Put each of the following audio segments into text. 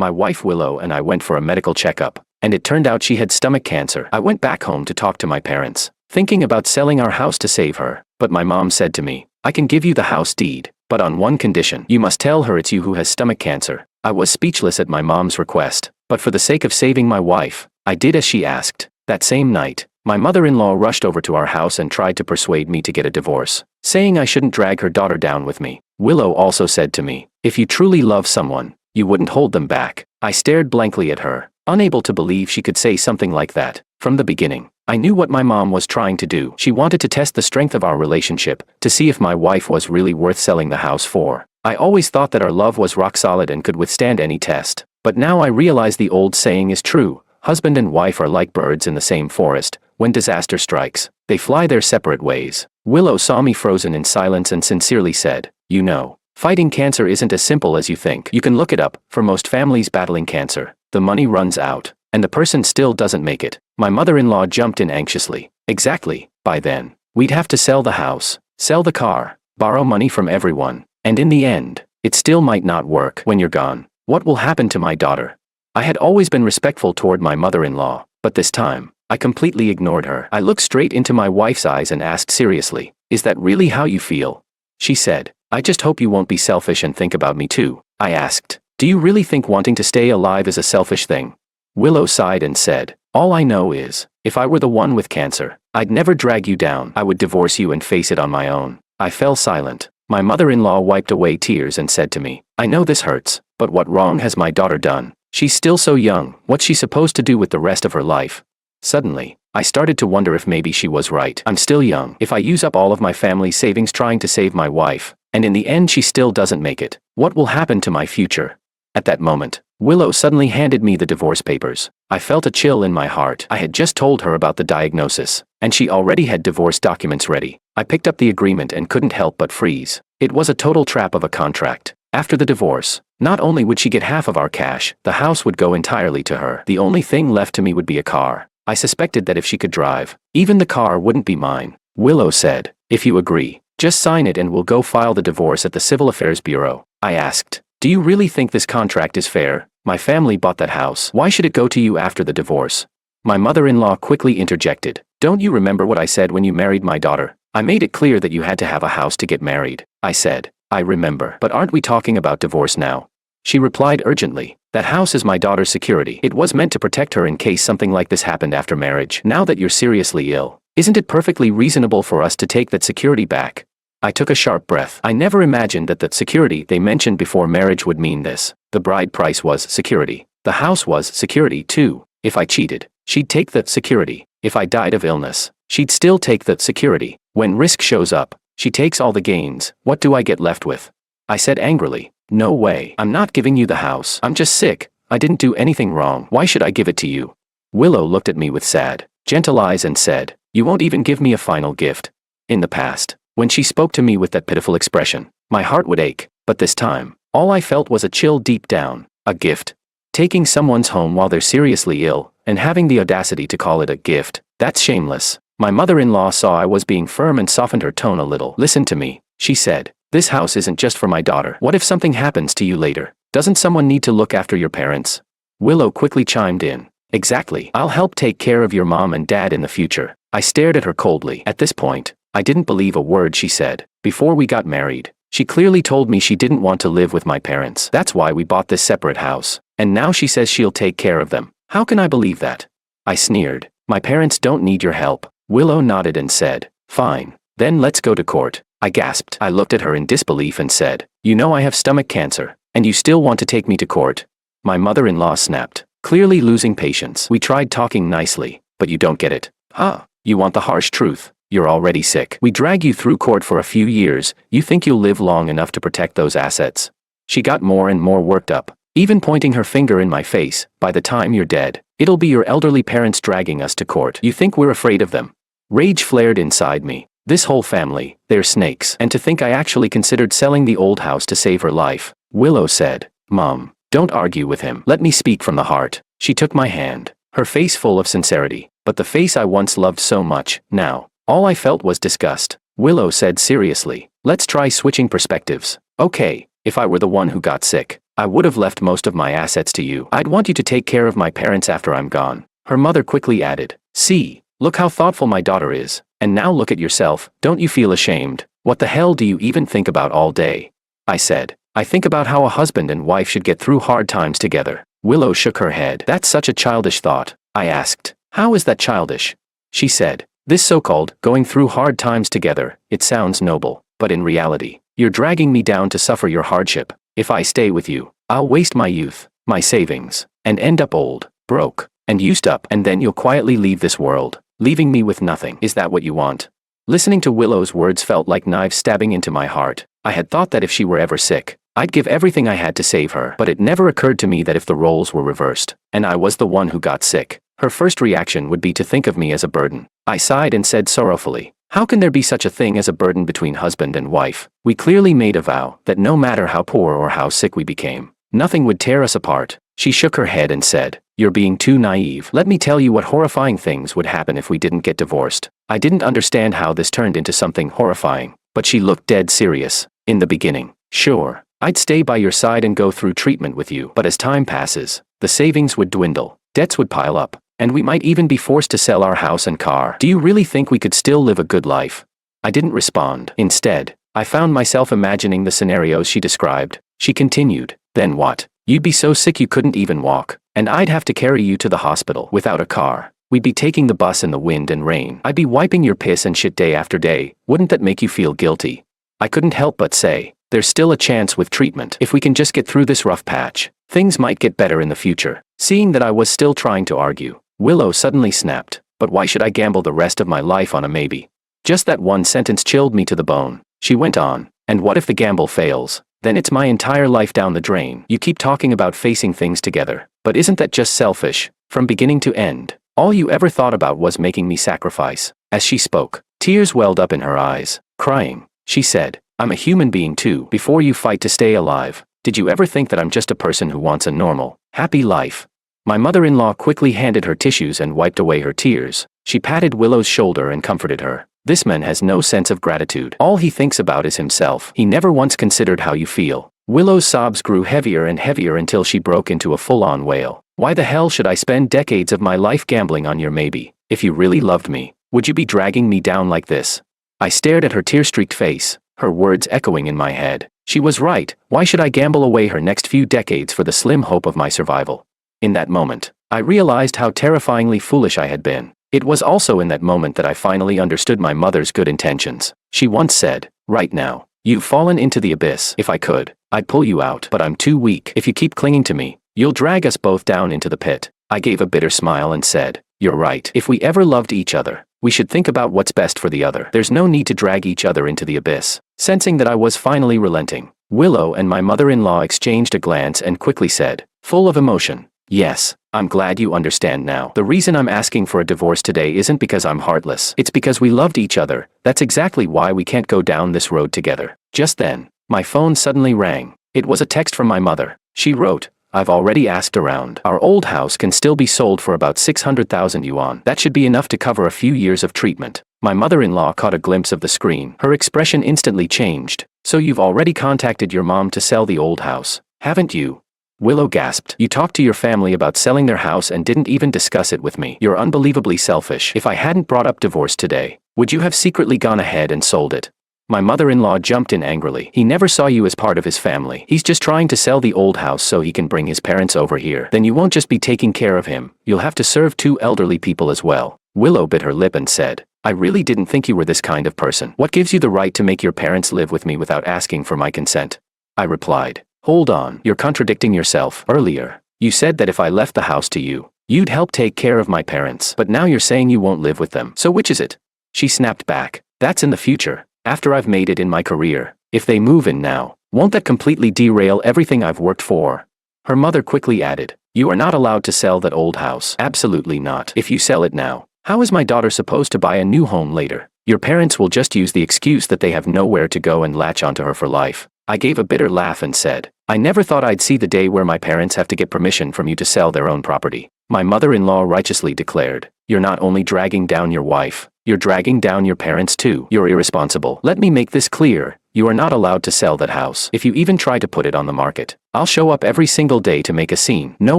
My wife Willow and I went for a medical checkup, and it turned out she had stomach cancer. I went back home to talk to my parents, thinking about selling our house to save her, but my mom said to me, "I can give you the house deed, but on one condition. You must tell her it's you who has stomach cancer." I was speechless at my mom's request, but for the sake of saving my wife, I did as she asked. That same night, my mother-in-law rushed over to our house and tried to persuade me to get a divorce, saying I shouldn't drag her daughter down with me. Willow also said to me, "If you truly love someone, you wouldn't hold them back." I stared blankly at her, unable to believe she could say something like that. From the beginning, I knew what my mom was trying to do. She wanted to test the strength of our relationship, to see if my wife was really worth selling the house for. I always thought that our love was rock solid and could withstand any test, but now I realize the old saying is true. Husband and wife are like birds in the same forest. When disaster strikes, they fly their separate ways. Willow saw me frozen in silence and sincerely said, "You know, fighting cancer isn't as simple as you think. You can look it up. For most families battling cancer, the money runs out, and the person still doesn't make it." My mother-in-law jumped in anxiously. "Exactly. By then, we'd have to sell the house, sell the car, borrow money from everyone, and in the end, it still might not work. When you're gone, what will happen to my daughter?" I had always been respectful toward my mother-in-law, but this time, I completely ignored her. I looked straight into my wife's eyes and asked seriously, "Is that really how you feel?" She said, "I just hope you won't be selfish and think about me too." I asked, "Do you really think wanting to stay alive is a selfish thing?" Willow sighed and said, "All I know is, if I were the one with cancer, I'd never drag you down. I would divorce you and face it on my own." I fell silent. My mother-in-law wiped away tears and said to me, "I know this hurts, but what wrong has my daughter done? She's still so young. What's she supposed to do with the rest of her life?" Suddenly, I started to wonder if maybe she was right. I'm still young. If I use up all of my family's savings trying to save my wife, and in the end she still doesn't make it, what will happen to my future? At that moment, Willow suddenly handed me the divorce papers. I felt a chill in my heart. I had just told her about the diagnosis, and she already had divorce documents ready. I picked up the agreement and couldn't help but freeze. It was a total trap of a contract. After the divorce, not only would she get half of our cash, the house would go entirely to her. The only thing left to me would be a car. I suspected that if she could drive, even the car wouldn't be mine. Willow said, "If you agree, just sign it and we'll go file the divorce at the Civil Affairs Bureau." I asked, "Do you really think this contract is fair? My family bought that house. Why should it go to you after the divorce?" My mother-in-law quickly interjected, "Don't you remember what I said when you married my daughter? I made it clear that you had to have a house to get married." I said, "I remember. But aren't we talking about divorce now?" She replied urgently, "That house is my daughter's security. It was meant to protect her in case something like this happened after marriage. Now that you're seriously ill, isn't it perfectly reasonable for us to take that security back?" I took a sharp breath. I never imagined that the security they mentioned before marriage would mean this. The bride price was security. The house was security too. If I cheated, she'd take the security. If I died of illness, she'd still take the security. When risk shows up, she takes all the gains. What do I get left with? I said angrily, "No way. I'm not giving you the house. I'm just sick. I didn't do anything wrong. Why should I give it to you?" Willow looked at me with sad, gentle eyes and said, "You won't even give me a final gift." In the past, when she spoke to me with that pitiful expression, my heart would ache, but this time, all I felt was a chill deep down. A gift. Taking someone's home while they're seriously ill, and having the audacity to call it a gift, that's shameless. My mother-in-law saw I was being firm and softened her tone a little. "Listen to me," she said. "This house isn't just for my daughter. What if something happens to you later? Doesn't someone need to look after your parents?" Willow quickly chimed in. "Exactly. I'll help take care of your mom and dad in the future." I stared at her coldly. At this point, I didn't believe a word she said. Before we got married, she clearly told me she didn't want to live with my parents. That's why we bought this separate house. And now she says she'll take care of them. How can I believe that? I sneered. "My parents don't need your help." Willow nodded and said, "Fine. Then let's go to court." I gasped. I looked at her in disbelief and said, "You know I have stomach cancer, and you still want to take me to court?" My mother-in-law snapped, clearly losing patience. "We tried talking nicely, but you don't get it. Huh? You want the harsh truth. You're already sick. We drag you through court for a few years. You think you'll live long enough to protect those assets?" She got more and more worked up, even pointing her finger in my face. "By the time you're dead, it'll be your elderly parents dragging us to court. You think we're afraid of them?" Rage flared inside me. This whole family, they're snakes. And to think I actually considered selling the old house to save her life. Willow said, "Mom, don't argue with him. Let me speak from the heart." She took my hand, her face full of sincerity, but the face I once loved so much. Now, all I felt was disgust. Willow said seriously, "Let's try switching perspectives. Okay, if I were the one who got sick, I would have left most of my assets to you. I'd want you to take care of my parents after I'm gone." Her mother quickly added, "See, look how thoughtful my daughter is. And now look at yourself, don't you feel ashamed? What the hell do you even think about all day?" I said, "I think about how a husband and wife should get through hard times together." Willow shook her head. "That's such a childish thought." I asked, "How is that childish?" She said, "This so-called going through hard times together, it sounds noble, but in reality, you're dragging me down to suffer your hardship. If I stay with you, I'll waste my youth, my savings, and end up old, broke, and used up, and then you'll quietly leave this world, leaving me with nothing. Is that what you want?" Listening to Willow's words felt like knives stabbing into my heart. I had thought that if she were ever sick, I'd give everything I had to save her, but it never occurred to me that if the roles were reversed, and I was the one who got sick, her first reaction would be to think of me as a burden. I sighed and said sorrowfully, "How can there be such a thing as a burden between husband and wife? We clearly made a vow that no matter how poor or how sick we became, nothing would tear us apart." She shook her head and said, "You're being too naive. Let me tell you what horrifying things would happen if we didn't get divorced." I didn't understand how this turned into something horrifying, but she looked dead serious. "In the beginning, sure, I'd stay by your side and go through treatment with you, but as time passes, the savings would dwindle, debts would pile up, and we might even be forced to sell our house and car. Do you really think we could still live a good life?" I didn't respond. Instead, I found myself imagining the scenarios she described. She continued, "Then what? You'd be so sick you couldn't even walk, and I'd have to carry you to the hospital without a car. We'd be taking the bus in the wind and rain. I'd be wiping your piss and shit day after day. Wouldn't that make you feel guilty?" I couldn't help but say, "There's still a chance with treatment. If we can just get through this rough patch, things might get better in the future." Seeing that I was still trying to argue, Willow suddenly snapped, "But why should I gamble the rest of my life on a maybe?" Just that one sentence chilled me to the bone. She went on, "And what if the gamble fails? Then it's my entire life down the drain. You keep talking about facing things together, but isn't that just selfish? From beginning to end, all you ever thought about was making me sacrifice." As she spoke, tears welled up in her eyes. Crying, she said, "I'm a human being too. Before you fight to stay alive, did you ever think that I'm just a person who wants a normal, happy life?" My mother-in-law quickly handed her tissues and wiped away her tears. She patted Willow's shoulder and comforted her. "This man has no sense of gratitude. All he thinks about is himself. He never once considered how you feel." Willow's sobs grew heavier and heavier until she broke into a full-on wail. "Why the hell should I spend decades of my life gambling on your maybe? If you really loved me, would you be dragging me down like this?" I stared at her tear-streaked face, her words echoing in my head. She was right. Why should I gamble away her next few decades for the slim hope of my survival? In that moment, I realized how terrifyingly foolish I had been. It was also in that moment that I finally understood my mother's good intentions. She once said, "Right now, you've fallen into the abyss. If I could, I'd pull you out, but I'm too weak. If you keep clinging to me, you'll drag us both down into the pit." I gave a bitter smile and said, "You're right. If we ever loved each other, we should think about what's best for the other. There's no need to drag each other into the abyss." Sensing that I was finally relenting, Willow and my mother-in-law exchanged a glance and quickly said, full of emotion, "Yes, I'm glad you understand now. The reason I'm asking for a divorce today isn't because I'm heartless. It's because we loved each other. That's exactly why we can't go down this road together." Just then, my phone suddenly rang. It was a text from my mother. She wrote, "I've already asked around. Our old house can still be sold for about 600,000 yuan. That should be enough to cover a few years of treatment." My mother-in-law caught a glimpse of the screen. Her expression instantly changed. "So you've already contacted your mom to sell the old house, haven't you?" Willow gasped. "You talked to your family about selling their house and didn't even discuss it with me. You're unbelievably selfish. If I hadn't brought up divorce today, would you have secretly gone ahead and sold it?" My mother-in-law jumped in angrily. "He never saw you as part of his family. He's just trying to sell the old house so he can bring his parents over here. Then you won't just be taking care of him, you'll have to serve 2 elderly people as well." Willow bit her lip and said, "I really didn't think you were this kind of person. What gives you the right to make your parents live with me without asking for my consent?" I replied, "Hold on, you're contradicting yourself. Earlier, you said that if I left the house to you, you'd help take care of my parents. But now you're saying you won't live with them. So which is it?" She snapped back, "That's in the future, after I've made it in my career. If they move in now, won't that completely derail everything I've worked for?" Her mother quickly added, "You are not allowed to sell that old house. Absolutely not. If you sell it now, how is my daughter supposed to buy a new home later? Your parents will just use the excuse that they have nowhere to go and latch onto her for life." I gave a bitter laugh and said, "I never thought I'd see the day where my parents have to get permission from you to sell their own property." My mother-in-law righteously declared, "You're not only dragging down your wife, You're dragging down your parents too. You're irresponsible. Let me make this clear. You are not allowed to sell that house. If you even try to put it on the market, I'll show up every single day to make a scene. No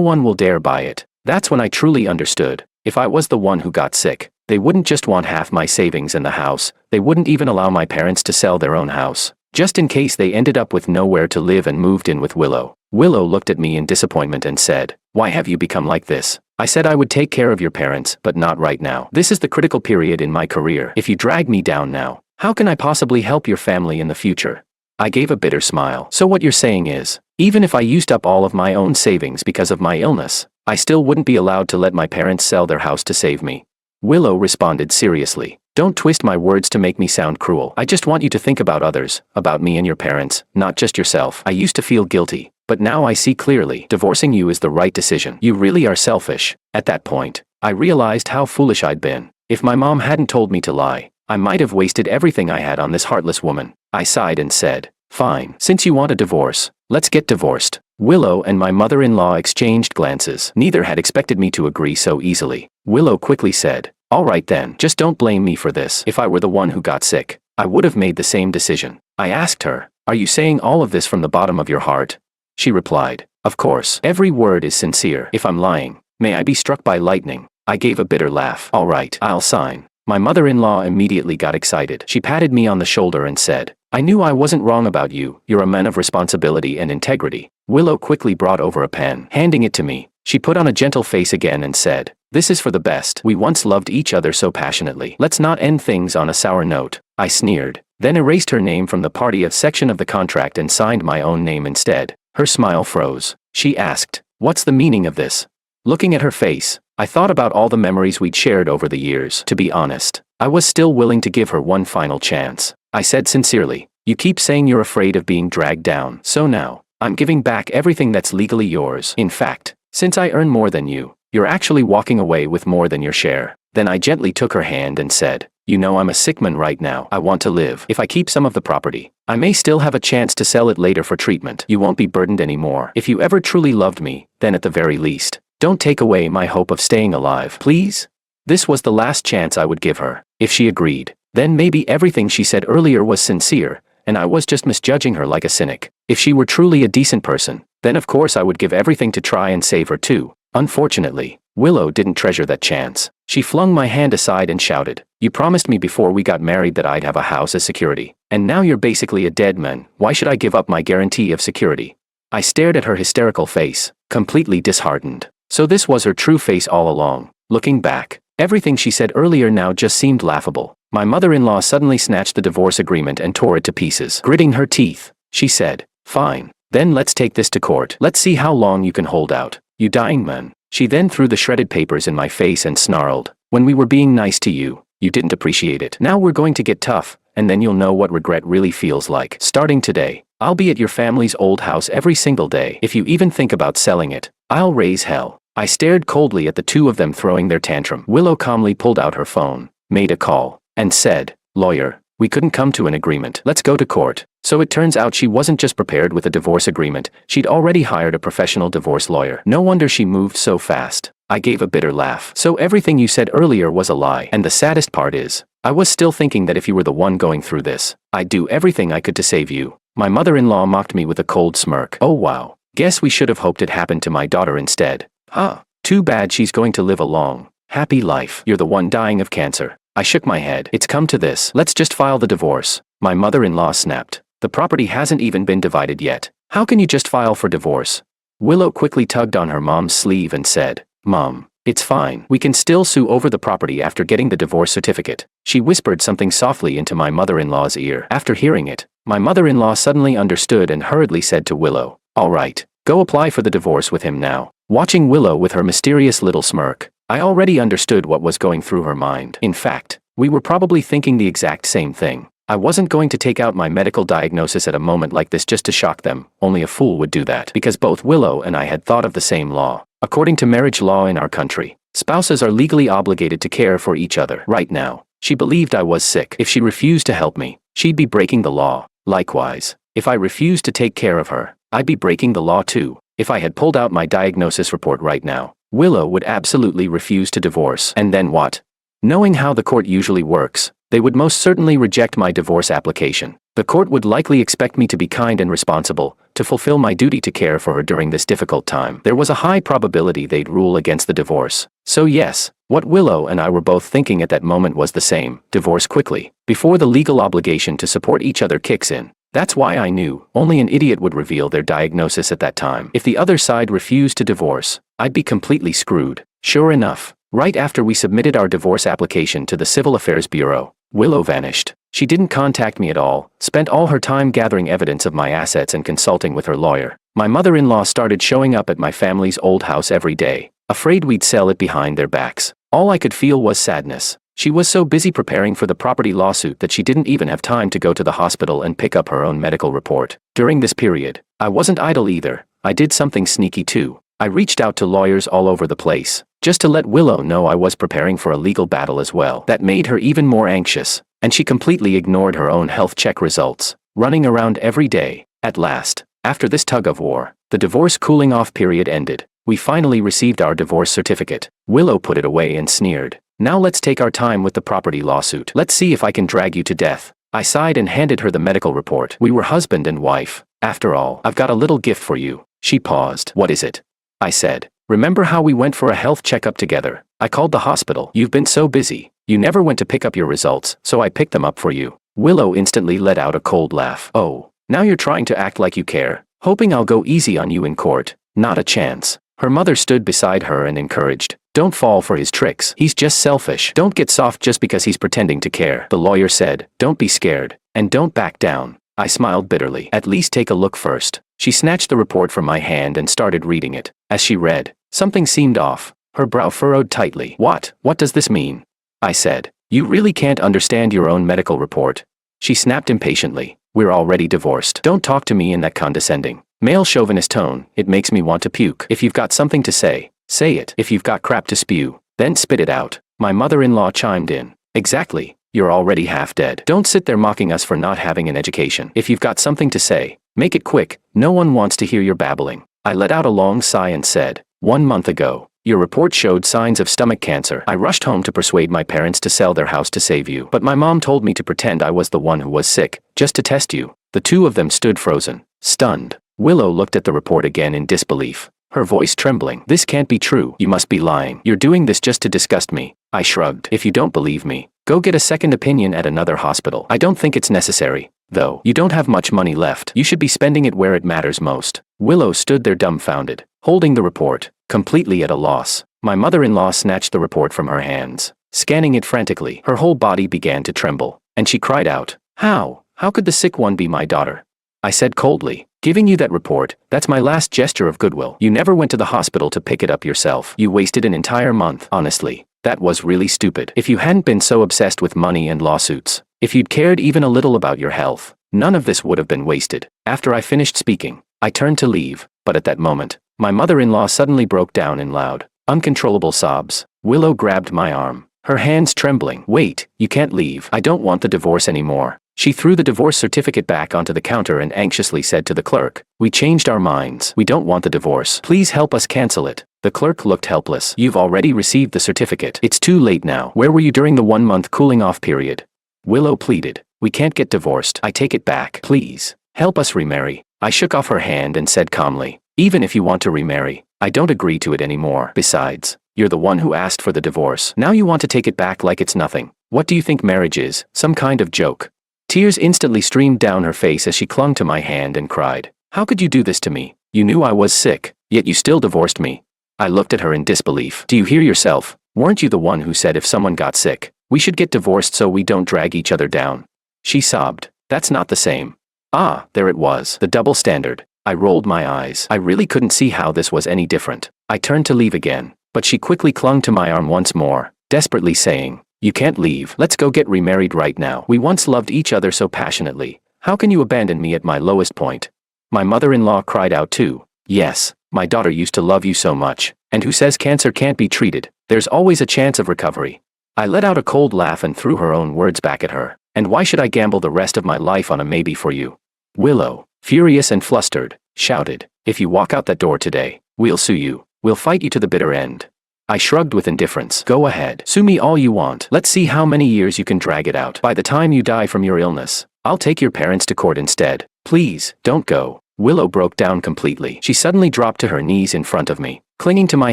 one will dare buy it. That's when I truly understood. If I was the one who got sick, they wouldn't just want half my savings in the house, they wouldn't even allow my parents to sell their own house, just in case they ended up with nowhere to live and moved in with Willow. Willow looked at me in disappointment and said, "Why have you become like this?" I said I would take care of your parents, but not right now. This is the critical period in my career. If you drag me down now, how can I possibly help your family in the future? I gave a bitter smile. So what you're saying is, even if I used up all of my own savings because of my illness, I still wouldn't be allowed to let my parents sell their house to save me? Willow responded seriously. Don't twist my words to make me sound cruel. I just want you to think about others, about me and your parents, not just yourself. I used to feel guilty, but now I see clearly. Divorcing you is the right decision. You really are selfish. At that point, I realized how foolish I'd been. If my mom hadn't told me to lie, I might have wasted everything I had on this heartless woman. I sighed and said, "Fine. Since you want a divorce, let's get divorced." Willow and my mother-in-law exchanged glances. Neither had expected me to agree so easily. Willow quickly said, "All right then, just don't blame me for this. If I were the one who got sick, I would have made the same decision." I asked her, "Are you saying all of this from the bottom of your heart?" She replied, "Of course. Every word is sincere. If I'm lying, may I be struck by lightning." I gave a bitter laugh. "All right, I'll sign." My mother-in-law immediately got excited. She patted me on the shoulder and said, "I knew I wasn't wrong about you. You're a man of responsibility and integrity." Willow quickly brought over a pen. Handing it to me, she put on a gentle face again and said, "This is for the best. We once loved each other so passionately. Let's not end things on a sour note." I sneered, then erased her name from the party of section of the contract and signed my own name instead. Her smile froze. She asked, "What's the meaning of this?" Looking at her face, I thought about all the memories we'd shared over the years. To be honest, I was still willing to give her one final chance. I said sincerely, "You keep saying you're afraid of being dragged down. So now, I'm giving back everything that's legally yours. In fact, since I earn more than you, you're actually walking away with more than your share." Then I gently took her hand and said, "You know I'm a sick man right now. I want to live. If I keep some of the property, I may still have a chance to sell it later for treatment. You won't be burdened anymore. If you ever truly loved me, then at the very least, don't take away my hope of staying alive, please?" This was the last chance I would give her. If she agreed, then maybe everything she said earlier was sincere, and I was just misjudging her like a cynic. If she were truly a decent person, then of course I would give everything to try and save her too. Unfortunately, Willow didn't treasure that chance. She flung my hand aside and shouted, "You promised me before we got married that I'd have a house as security, and now you're basically a dead man. Why should I give up my guarantee of security?" I stared at her hysterical face, completely disheartened. So this was her true face all along. Looking back, everything she said earlier now just seemed laughable. My mother-in-law suddenly snatched the divorce agreement and tore it to pieces. Gritting her teeth, she said, "Fine, then let's take this to court. Let's see how long you can hold out, you dying man." She then threw the shredded papers in my face and snarled, "When we were being nice to you, you didn't appreciate it. Now we're going to get tough, and then you'll know what regret really feels like. Starting today, I'll be at your family's old house every single day. If you even think about selling it, I'll raise hell." I stared coldly at the two of them throwing their tantrum. Willow calmly pulled out her phone, made a call, and said, "Lawyer, we couldn't come to an agreement. Let's go to court." So it turns out she wasn't just prepared with a divorce agreement, she'd already hired a professional divorce lawyer. No wonder she moved so fast. I gave a bitter laugh. "So everything you said earlier was a lie. And the saddest part is, I was still thinking that if you were the one going through this, I'd do everything I could to save you." My mother-in-law mocked me with a cold smirk. "Oh wow. Guess we should have hoped it happened to my daughter instead. Huh. Too bad she's going to live a long, happy life. You're the one dying of cancer." I shook my head. "It's come to this. Let's just file the divorce." My mother-in-law snapped. "The property hasn't even been divided yet. How can you just file for divorce?" Willow quickly tugged on her mom's sleeve and said, "Mom, it's fine. We can still sue over the property after getting the divorce certificate." She whispered something softly into my mother-in-law's ear. After hearing it, my mother-in-law suddenly understood and hurriedly said to Willow, "All right, go apply for the divorce with him now." Watching Willow with her mysterious little smirk, I already understood what was going through her mind. In fact, we were probably thinking the exact same thing. I wasn't going to take out my medical diagnosis at a moment like this just to shock them. Only a fool would do that. Because both Willow and I had thought of the same law. According to marriage law in our country, spouses are legally obligated to care for each other. Right now, she believed I was sick. If she refused to help me, she'd be breaking the law. Likewise, if I refused to take care of her, I'd be breaking the law too. If I had pulled out my diagnosis report right now, Willow would absolutely refuse to divorce. And then what? Knowing how the court usually works, they would most certainly reject my divorce application. The court would likely expect me to be kind and responsible, to fulfill my duty to care for her during this difficult time. There was a high probability they'd rule against the divorce. So yes, what Willow and I were both thinking at that moment was the same: divorce quickly, before the legal obligation to support each other kicks in. That's why I knew only an idiot would reveal their diagnosis at that time. If the other side refused to divorce, I'd be completely screwed. Sure enough, right after we submitted our divorce application to the Civil Affairs Bureau, Willow vanished. She didn't contact me at all, spent all her time gathering evidence of my assets and consulting with her lawyer. My mother-in-law started showing up at my family's old house every day, afraid we'd sell it behind their backs. All I could feel was sadness. She was so busy preparing for the property lawsuit that she didn't even have time to go to the hospital and pick up her own medical report. During this period, I wasn't idle either. I did something sneaky too. I reached out to lawyers all over the place, just to let Willow know I was preparing for a legal battle as well. That made her even more anxious, and she completely ignored her own health check results, running around every day. At last, after this tug-of-war, the divorce cooling-off period ended. We finally received our divorce certificate. Willow put it away and sneered. Now let's take our time with the property lawsuit. Let's see if I can drag you to death. I sighed and handed her the medical report. We were husband and wife. After all, I've got a little gift for you. She paused. What is it? I said. Remember how we went for a health checkup together? I called the hospital. You've been so busy. You never went to pick up your results, so I picked them up for you. Willow instantly let out a cold laugh. Oh, now you're trying to act like you care, hoping I'll go easy on you in court. Not a chance. Her mother stood beside her and encouraged. Don't fall for his tricks. He's just selfish. Don't get soft just because he's pretending to care. The lawyer said, don't be scared, and don't back down. I smiled bitterly. At least take a look first. She snatched the report from my hand and started reading it. As she read, something seemed off. Her brow furrowed tightly. What does this mean? I said. You really can't understand your own medical report. She snapped impatiently. We're already divorced. Don't talk to me in that condescending, male chauvinist tone. It makes me want to puke. If you've got something to say, say it. If you've got crap to spew, then spit it out. My mother-in-law chimed in. Exactly. You're already half dead. Don't sit there mocking us for not having an education. If you've got something to say, make it quick. No one wants to hear your babbling. I let out a long sigh and said, 1 month ago, your report showed signs of stomach cancer. I rushed home to persuade my parents to sell their house to save you. But my mom told me to pretend I was the one who was sick, just to test you. The two of them stood frozen, stunned. Willow looked at the report again in disbelief, her voice trembling. This can't be true. You must be lying. You're doing this just to disgust me. I shrugged. If you don't believe me, go get a second opinion at another hospital. I don't think it's necessary, though. You don't have much money left. You should be spending it where it matters most. Willow stood there dumbfounded, holding the report, completely at a loss. My mother-in-law snatched the report from her hands, scanning it frantically. Her whole body began to tremble, and she cried out, How could the sick one be my daughter? I said coldly, giving you that report, that's my last gesture of goodwill. You never went to the hospital to pick it up yourself. You wasted an entire month. Honestly, that was really stupid. If you hadn't been so obsessed with money and lawsuits, if you'd cared even a little about your health, none of this would have been wasted. After I finished speaking, I turned to leave, but at that moment, my mother-in-law suddenly broke down in loud, uncontrollable sobs. Willow grabbed my arm, her hands trembling. Wait, you can't leave. I don't want the divorce anymore. She threw the divorce certificate back onto the counter and anxiously said to the clerk, We changed our minds. We don't want the divorce. Please help us cancel it. The clerk looked helpless. You've already received the certificate. It's too late now. Where were you during the 1-month cooling-off period? Willow pleaded. We can't get divorced. I take it back. Please, help us remarry. I shook off her hand and said calmly, Even if you want to remarry, I don't agree to it anymore. Besides, you're the one who asked for the divorce. Now you want to take it back like it's nothing. What do you think marriage is? Some kind of joke? Tears instantly streamed down her face as she clung to my hand and cried, How could you do this to me? You knew I was sick, yet you still divorced me. I looked at her in disbelief. Do you hear yourself? Weren't you the one who said if someone got sick, we should get divorced so we don't drag each other down? She sobbed. That's not the same. Ah, there it was. The double standard. I rolled my eyes. I really couldn't see how this was any different. I turned to leave again, but she quickly clung to my arm once more, desperately saying, You can't leave. Let's go get remarried right now. We once loved each other so passionately. How can you abandon me at my lowest point? My mother-in-law cried out too. Yes, my daughter used to love you so much. And who says cancer can't be treated? There's always a chance of recovery. I let out a cold laugh and threw her own words back at her. And why should I gamble the rest of my life on a maybe for you? Willow, furious and flustered, shouted, If you walk out that door today, we'll sue you. We'll fight you to the bitter end. I shrugged with indifference. Go ahead. Sue me all you want. Let's see how many years you can drag it out. By the time you die from your illness, I'll take your parents to court instead. Please, don't go. Willow broke down completely. She suddenly dropped to her knees in front of me, clinging to my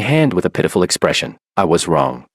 hand with a pitiful expression. I was wrong.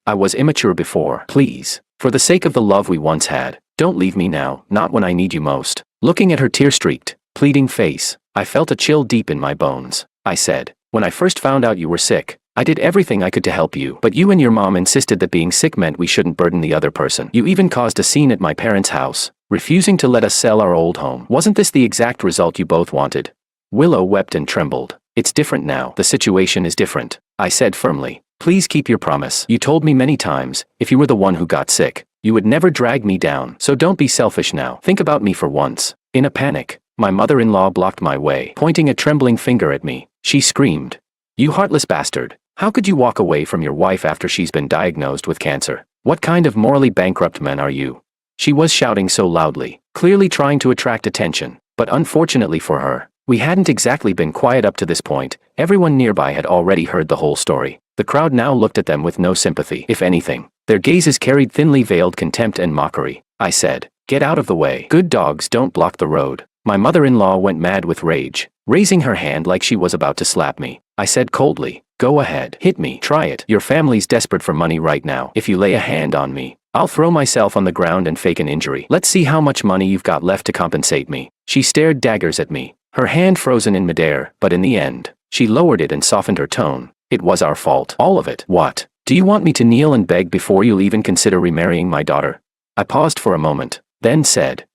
I was immature before. Please, for the sake of the love we once had, don't leave me now, not when I need you most. Looking at her tear-streaked, pleading face, I felt a chill deep in my bones. I said, when I first found out you were sick, I did everything I could to help you, but you and your mom insisted that being sick meant we shouldn't burden the other person. You even caused a scene at my parents' house, refusing to let us sell our old home. Wasn't this the exact result you both wanted? Willow wept and trembled. It's different now. The situation is different, I said firmly. Please keep your promise. You told me many times, if you were the one who got sick, you would never drag me down. So don't be selfish now. Think about me for once. In a panic, my mother-in-law blocked my way, pointing a trembling finger at me. She screamed, "You heartless bastard. How could you walk away from your wife after she's been diagnosed with cancer? What kind of morally bankrupt man are you?" She was shouting so loudly, clearly trying to attract attention, but unfortunately for her, we hadn't exactly been quiet up to this point. Everyone nearby had already heard the whole story. The crowd now looked at them with no sympathy. If anything, their gazes carried thinly veiled contempt and mockery. I said, "Get out of the way. Good dogs don't block the road." My mother-in-law went mad with rage, raising her hand like she was about to slap me. I said coldly, "Go ahead. Hit me. Try it. Your family's desperate for money right now. If you lay a hand on me, I'll throw myself on the ground and fake an injury. Let's see how much money you've got left to compensate me." She stared daggers at me, her hand frozen in midair, but in the end, she lowered it and softened her tone. "It was our fault. All of it." "What? Do you want me to kneel and beg before you'll even consider remarrying my daughter?" I paused for a moment, then said,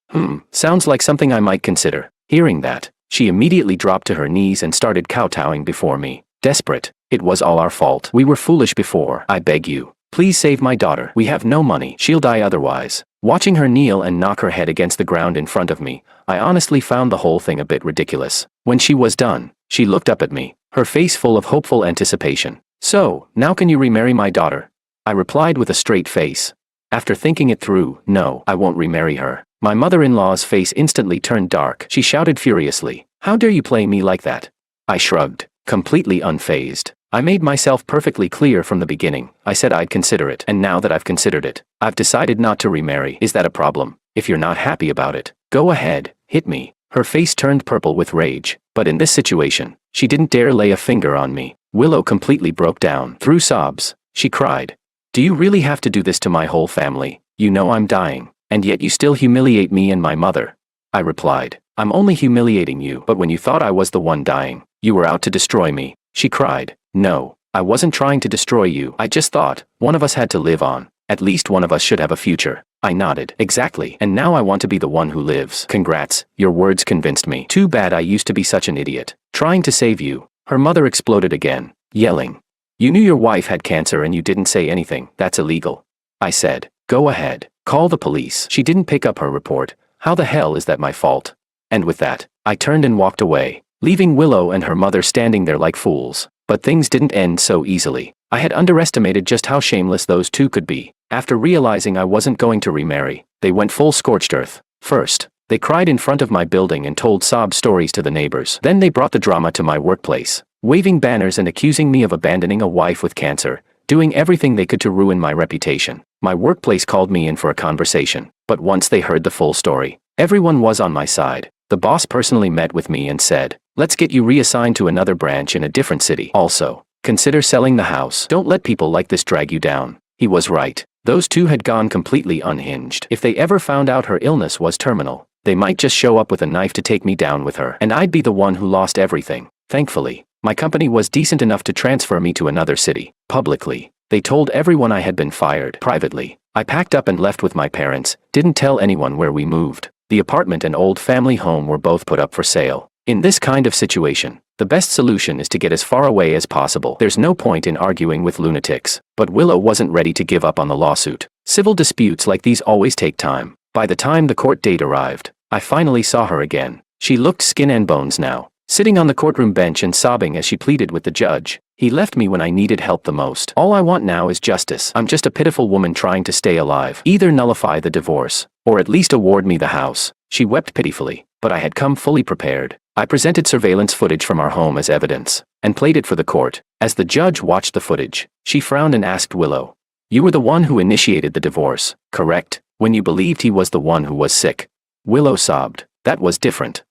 Sounds like something I might consider." Hearing that, she immediately dropped to her knees and started kowtowing before me. Desperate. "It was all our fault. We were foolish before. I beg you, please save my daughter. We have no money. She'll die otherwise." Watching her kneel and knock her head against the ground in front of me, I honestly found the whole thing a bit ridiculous. When she was done, she looked up at me, her face full of hopeful anticipation. "So, now can you remarry my daughter?" I replied with a straight face. After thinking it through, "No, I won't remarry her." My mother-in-law's face instantly turned dark. She shouted furiously, "How dare you play me like that?" I shrugged, completely unfazed. I made myself perfectly clear from the beginning. I said I'd consider it, and now that I've considered it, I've decided not to remarry. Is that a problem? If you're not happy about it, go ahead, hit me. Her face turned purple with rage, but in this situation, she didn't dare lay a finger on me. Willow completely broke down. Through sobs, she cried, "Do you really have to do this to my whole family? You know I'm dying, and yet you still humiliate me and my mother." I replied, "I'm only humiliating you, but when you thought I was the one dying, you were out to destroy me." She cried, "No, I wasn't trying to destroy you. I just thought, one of us had to live on. At least one of us should have a future." I nodded. "Exactly. And now I want to be the one who lives." "Congrats, your words convinced me. Too bad I used to be such an idiot. Trying to save you." Her mother exploded again, yelling, "You knew your wife had cancer and you didn't say anything. That's illegal." I said, "Go ahead, call the police." She didn't pick up her report. How the hell is that my fault? And with that, I turned and walked away, leaving Willow and her mother standing there like fools. But things didn't end so easily. I had underestimated just how shameless those two could be. After realizing I wasn't going to remarry, they went full scorched earth. First, they cried in front of my building and told sob stories to the neighbors. Then they brought the drama to my workplace, waving banners and accusing me of abandoning a wife with cancer, doing everything they could to ruin my reputation. My workplace called me in for a conversation, but once they heard the full story, everyone was on my side. The boss personally met with me and said, "Let's get you reassigned to another branch in a different city. Also, consider selling the house. Don't let people like this drag you down." He was right. Those two had gone completely unhinged. If they ever found out her illness was terminal, they might just show up with a knife to take me down with her, and I'd be the one who lost everything. Thankfully, my company was decent enough to transfer me to another city. Publicly, they told everyone I had been fired. Privately, I packed up and left with my parents, didn't tell anyone where we moved. The apartment and old family home were both put up for sale. In this kind of situation, the best solution is to get as far away as possible. There's no point in arguing with lunatics. But Willow wasn't ready to give up on the lawsuit. Civil disputes like these always take time. By the time the court date arrived, I finally saw her again. She looked skin and bones now, sitting on the courtroom bench and sobbing as she pleaded with the judge. "He left me when I needed help the most. All I want now is justice. I'm just a pitiful woman trying to stay alive. Either nullify the divorce, or at least award me the house." She wept pitifully, But I had come fully prepared. I presented surveillance footage from our home as evidence, and played it for the court. As the judge watched the footage, she frowned and asked Willow, "You were the one who initiated the divorce, correct? When you believed he was the one who was sick?" Willow sobbed. "That was different.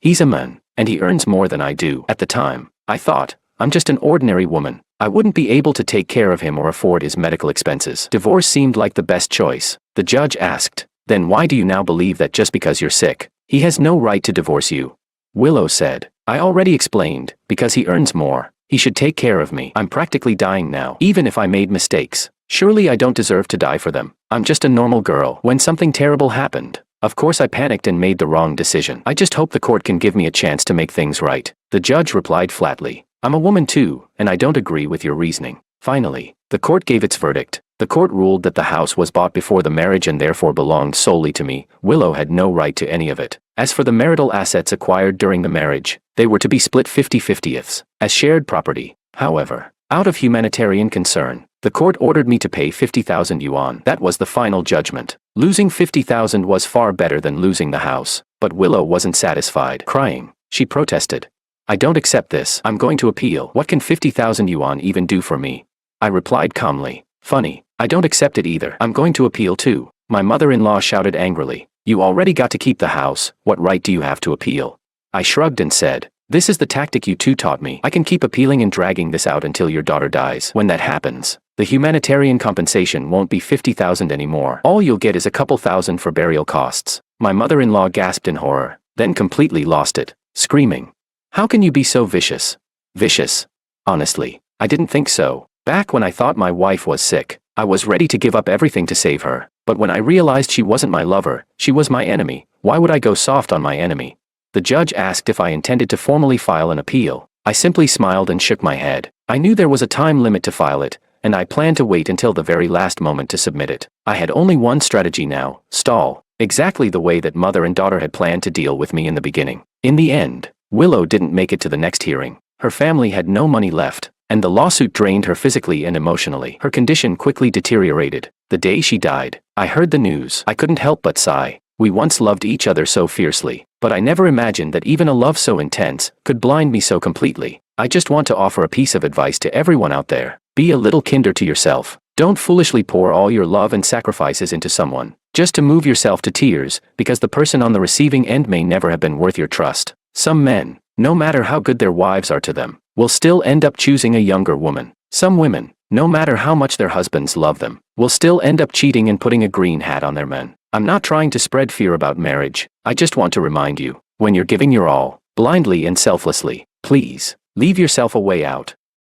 He's a man, and he earns more than I do." At the time, I thought, I'm just an ordinary woman. I wouldn't be able to take care of him or afford his medical expenses. Divorce seemed like the best choice. The judge asked, "Then why do you now believe that just because you're sick, he has no right to divorce you?" Willow said, "I already explained, because he earns more. He should take care of me. I'm practically dying now. Even if I made mistakes, surely I don't deserve to die for them. I'm just a normal girl." When something terrible happened, of course I panicked and made the wrong decision. I just hope the court can give me a chance to make things right. The judge replied flatly, "I'm a woman too, and I don't agree with your reasoning." Finally, the court gave its verdict. The court ruled that the house was bought before the marriage and therefore belonged solely to me. Willow had no right to any of it. As for the marital assets acquired during the marriage, they were to be split 50-50ths, as shared property. However, out of humanitarian concern, the court ordered me to pay 50,000 yuan. That was the final judgment. Losing 50,000 was far better than losing the house, but Willow wasn't satisfied. Crying, she protested, "I don't accept this. I'm going to appeal. What can 50,000 yuan even do for me?" I replied calmly, "Funny, I don't accept it either. I'm going to appeal too." My mother-in-law shouted angrily, "You already got to keep the house. What right do you have to appeal?" I shrugged and said, "This is the tactic you two taught me. I can keep appealing and dragging this out until your daughter dies. When that happens, the humanitarian compensation won't be 50,000 anymore. All you'll get is a couple thousand for burial costs." My mother-in-law gasped in horror, then completely lost it, screaming, "How can you be so vicious?" Vicious? Honestly, I didn't think so. Back when I thought my wife was sick, I was ready to give up everything to save her. But when I realized she wasn't my lover, she was my enemy. Why would I go soft on my enemy? The judge asked if I intended to formally file an appeal. I simply smiled and shook my head. I knew there was a time limit to file it, and I planned to wait until the very last moment to submit it. I had only one strategy now: stall. Exactly the way that mother and daughter had planned to deal with me in the beginning. In the end, Willow didn't make it to the next hearing. Her family had no money left, and the lawsuit drained her physically and emotionally. Her condition quickly deteriorated. The day she died, I heard the news. I couldn't help but sigh. We once loved each other so fiercely, but I never imagined that even a love so intense could blind me so completely. I just want to offer a piece of advice to everyone out there. Be a little kinder to yourself. Don't foolishly pour all your love and sacrifices into someone, just to move yourself to tears, because the person on the receiving end may never have been worth your trust. Some men, no matter how good their wives are to them, will still end up choosing a younger woman. Some women, no matter how much their husbands love them, will still end up cheating and putting a green hat on their men. I'm not trying to spread fear about marriage. I just want to remind you, when you're giving your all, blindly and selflessly, please, leave yourself a way out.